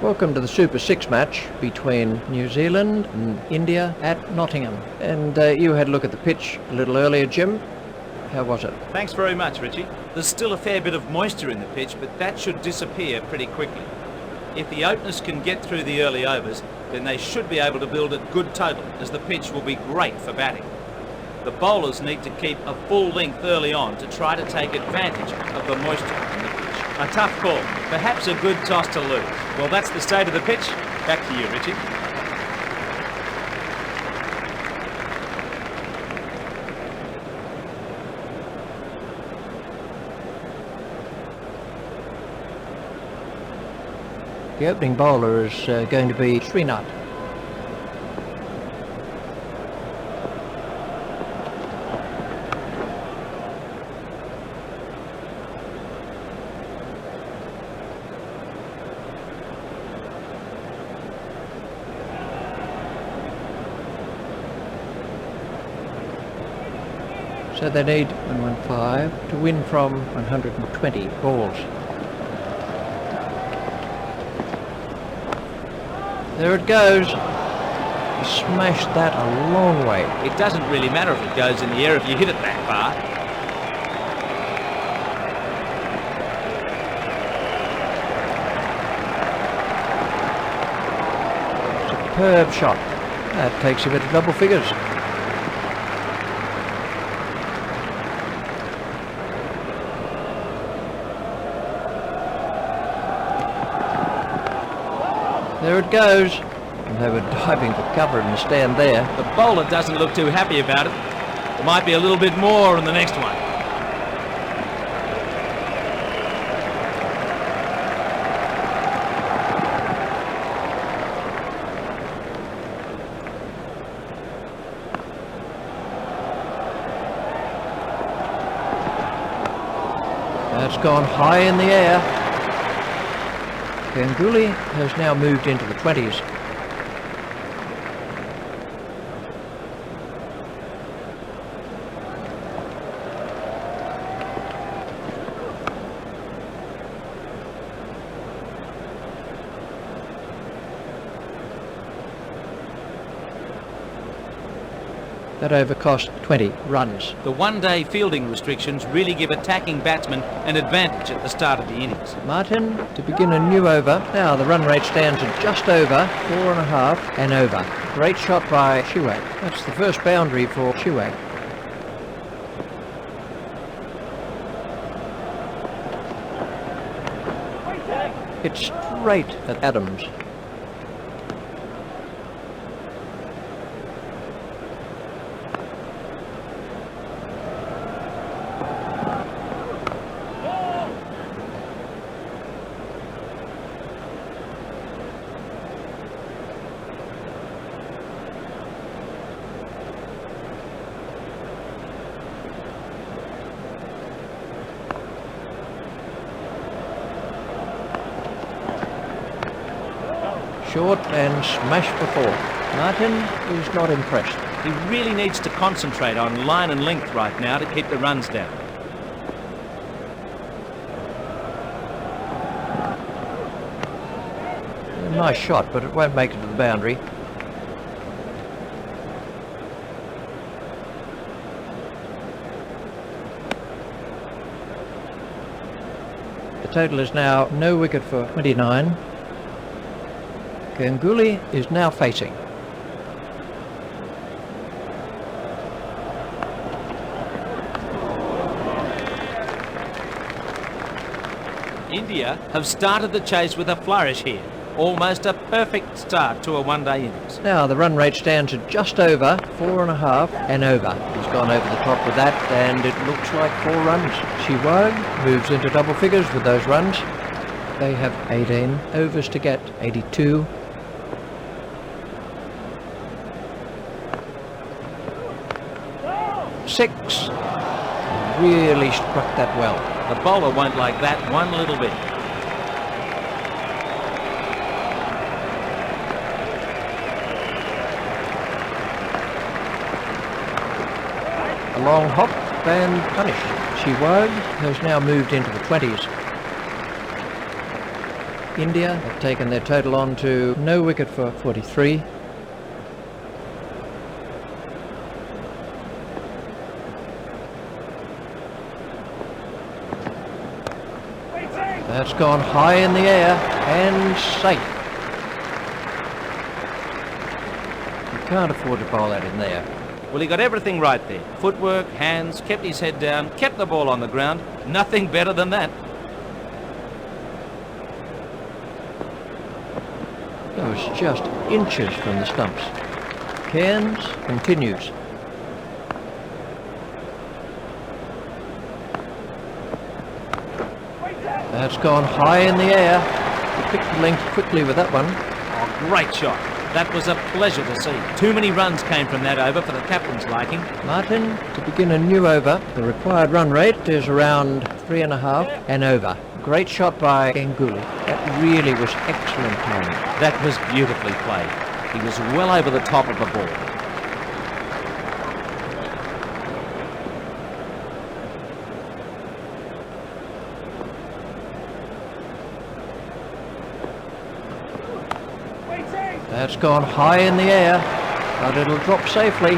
Welcome to the Super 6 match between New Zealand and India at Nottingham. And you had a look at the pitch a little earlier, Jim. How was it? Thanks very much, Richie. There's still a fair bit of moisture in the pitch, but that should disappear pretty quickly. If the openers can get through the early overs, then they should be able to build a good total, as the pitch will be great for batting. The bowlers need to keep a full length early on to try to take advantage of the moisture in the pitch. A tough call, perhaps a good toss to lose. Well, that's the state of the pitch. Back to you, Richie. The opening bowler is going to be Srinath. So they need 115 to win from 120 balls. There it goes. He smashed that a long way. It doesn't really matter if it goes in the air if you hit it that far. Superb shot. That takes him into double figures. There it goes. And they were diving for cover in the stand there. The bowler doesn't look too happy about it. There might be a little bit more in the next one. That's gone high in the air. Ganguly has now moved into the 20s. That over cost 20 runs. The one-day fielding restrictions really give attacking batsmen an advantage at the start of the innings. Martin to begin a new over. Now the run rate stands at just over 4.5 and over. Great shot by Sehwag. That's the first boundary for Sehwag. It's straight at Adams. Short and smash before. Martin is not impressed. He really needs to concentrate on line and length right now to keep the runs down. A nice shot, but it won't make it to the boundary. The total is now no wicket for 29. Ganguly is now facing. India have started the chase with a flourish here. Almost a perfect start to a one-day innings. Now the run rate stands at just over 4.5 and over. He's gone over the top with that and it looks like 4 runs. Sehwag moves into double figures with those runs. They have 18 overs to get 82. 6. Really struck that well. The bowler won't like that one little bit. A long hop and punish. Sehwag has now moved into the 20s. India have taken their total on to no wicket for 43. That's gone high in the air and safe. You can't afford to bowl that in there. Well, he got everything right there. Footwork, hands, kept his head down, kept the ball on the ground. Nothing better than that. That was just inches from the stumps. Cairns continues. That's gone high in the air. He picked the length quickly with that one. Oh, great shot. That was a pleasure to see. Too many runs came from that over for the captain's liking. Martin, to begin a new over, the required run rate is around 3.5 and over. Great shot by Ganguly. That really was excellent timing. That was beautifully played. He was well over the top of the ball. That's gone high in the air, but it'll drop safely.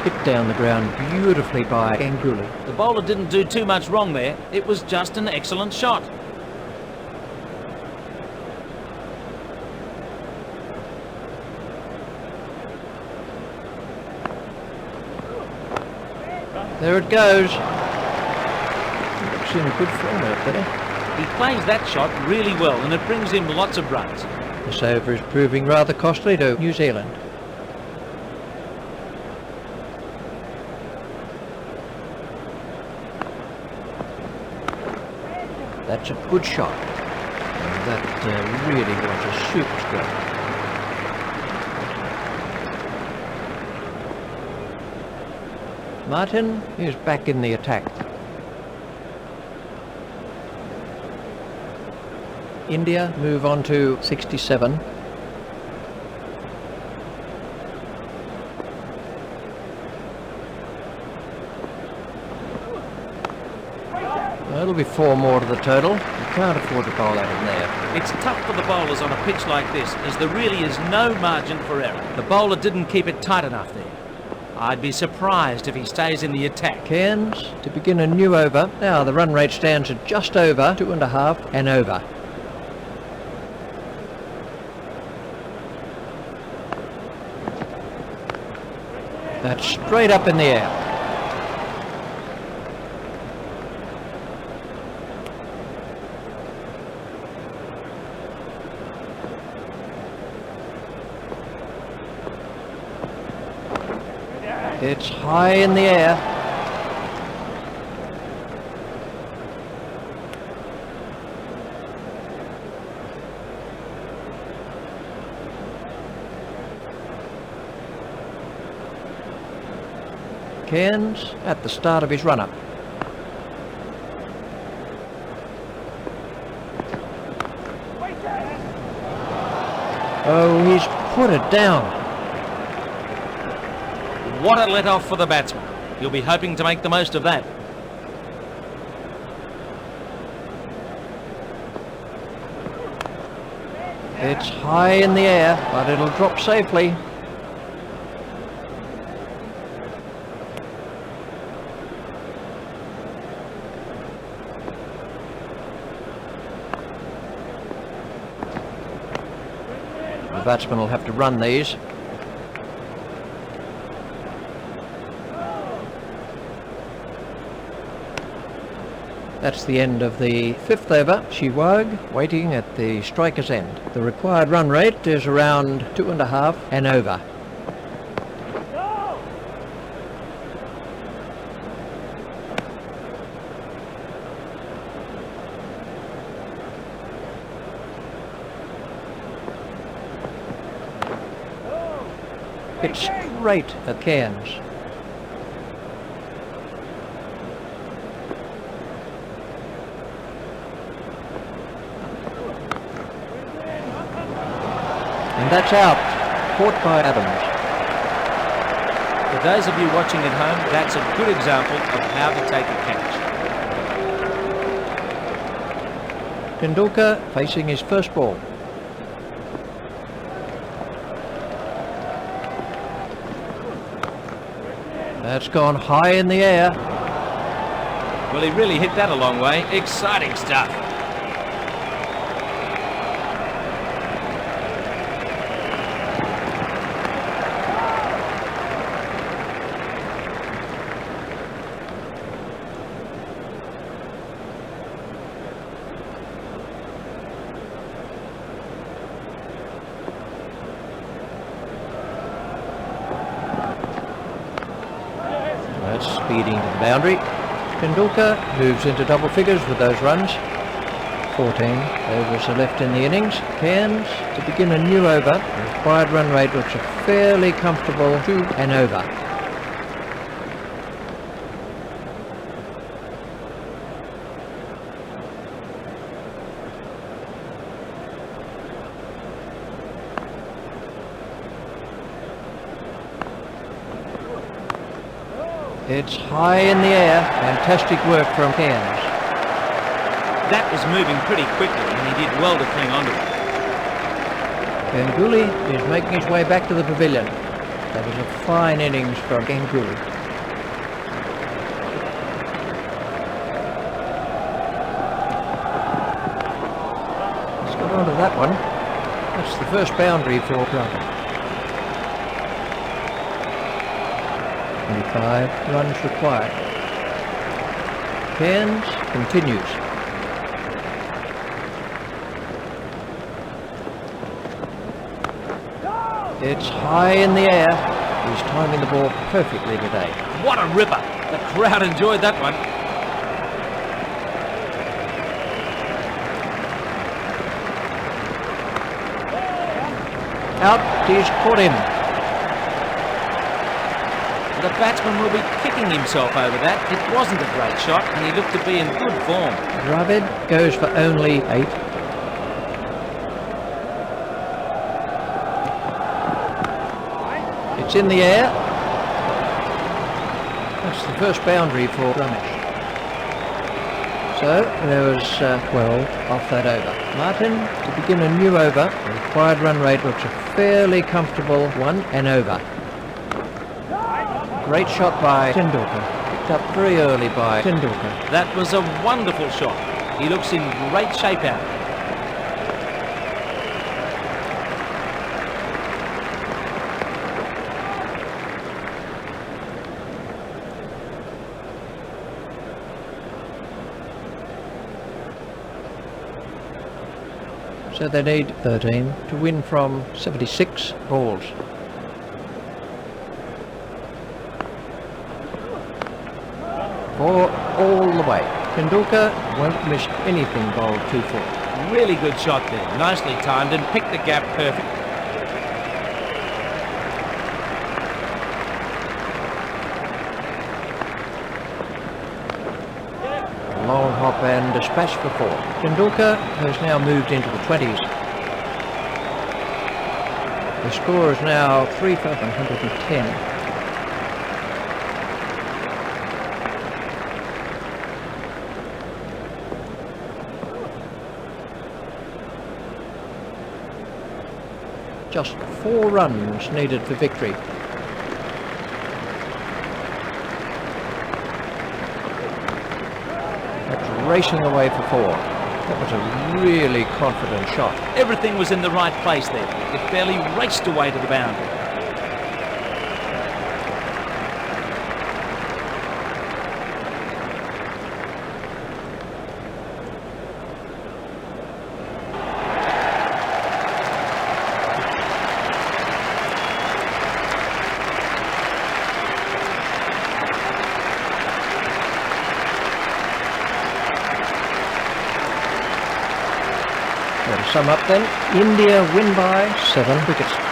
Hit down the ground beautifully by Ganguly. The bowler didn't do too much wrong there. It was just an excellent shot. There it goes. Looks in good form out there. He plays that shot really well and it brings him lots of runs. This over is proving rather costly to New Zealand. That's a good shot. And that really was a super stroke. Martin is back in the attack. India move on to 67. That'll be 4 more to the total. You can't afford to bowl that in there. It's tough for the bowlers on a pitch like this, as there really is no margin for error. The bowler didn't keep it tight enough there. I'd be surprised if he stays in the attack. Cairns to begin a new over. Now the run rate stands at just over 2.5 and over. That's straight up in the air. It's high in the air. Cairns at the start of his run-up. Oh, he's put it down. What a let-off for the batsman. He'll be hoping to make the most of that. It's high in the air, but it'll drop safely. The batsman will have to run these. That's the end of the 5th over. Sehwag waiting at the striker's end. The required run rate is around 2.5 and over. It's straight at Cairns. And that's out. Caught by Adams. For those of you watching at home, that's a good example of how to take a catch. Tendulkar facing his first ball. That's gone high in the air. Well, he really hit that a long way. Exciting stuff. That's speeding to the boundary. Tendulkar moves into double figures with those runs. 14 overs are left in the innings. Cairns to begin a new over. The required run rate looks a fairly comfortable 2 and over. It's high in the air. Fantastic work from Cairns. That was moving pretty quickly and he did well to cling onto it. Ganguly is making his way back to the pavilion. That was a fine innings from Ganguly. Let's get on to that one. That's the first boundary for Bravo. 25 runs required. Cairns continues. It's high in the air. He's timing the ball perfectly today. What a ripper! The crowd enjoyed that one. Out, he's caught him. The batsman will be kicking himself over that. It wasn't a great shot and he looked to be in good form. Dravid goes for only 8. It's in the air. That's the first boundary for Ramesh. So there was 12 off that over. Martin to begin a new over. The required run rate looks a fairly comfortable 1 and over. Great shot by Tendulkar. Picked up very early by Tendulkar. That was a wonderful shot. He looks in great shape out. So they need 13 to win from 76 balls. Four all the way. Tendulkar won't miss anything bowled 2-4. Really good shot there. Nicely timed and picked the gap perfect. Long hop and dispatch for 4. Tendulkar has now moved into the 20s. The score is now 3 for 110. Just 4 runs needed for victory. That's racing away for 4. That was a really confident shot. Everything was in the right place there. It fairly raced away to the boundary. To sum up then, India win by 7 wickets.